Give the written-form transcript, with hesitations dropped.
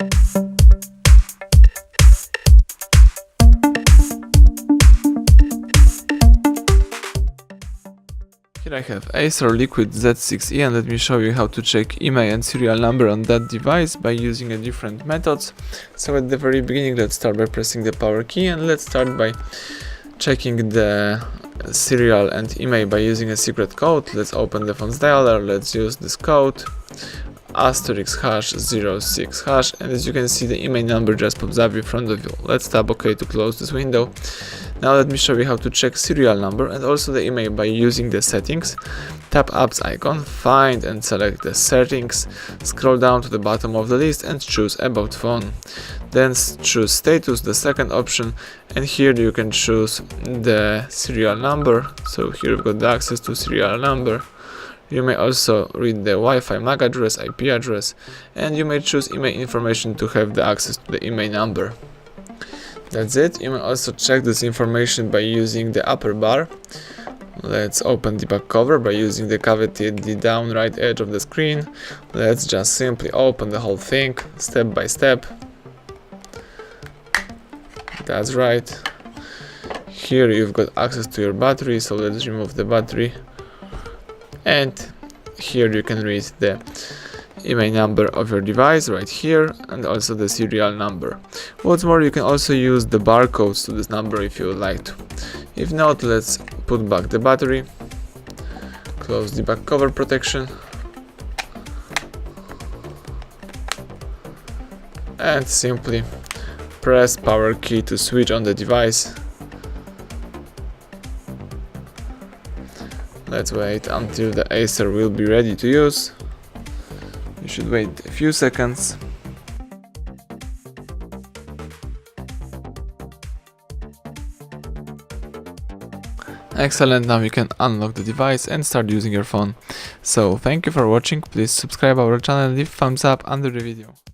Here I have ACER Liquid Z6E, and let me show you how to check IMEI and serial number on that device by using different methods. So at the very beginning, let's start by pressing the power key, and let's start by checking the serial and IMEI by using a secret code. Let's open the phone's dialer, let's use this code *#06#, and as you can see, the IMEI number just pops up in front of you. Let's tap OK to close this window. Now let me show you how to check serial number and also the IMEI by using the settings. Tap apps icon, find and select the settings, scroll down to the bottom of the list and choose about phone. Then choose status, the second option, and here you can choose the serial number. So here we've got the access to serial number. You may also read the Wi-Fi MAC address, IP address, and you may choose IMEI information to have the access to the IMEI number. That's it. You may also check this information by using the upper bar. Let's open debug cover by using the cavity at the down right edge of the screen. Let's just simply open the whole thing step by step. That's right. Here you've got access to your battery, so let's remove the battery. And here you can read the IMEI number of your device right here, and also the serial number. What's more, you can also use the barcodes to this number if you would like to. If not, let's put back the battery, close debug cover protection, and simply press power key to switch on the device. Let's wait until the ACER will be ready to use. You should wait a few seconds. Excellent, now you can unlock the device and start using your phone. So thank you for watching, please subscribe our channel and leave thumbs up under the video.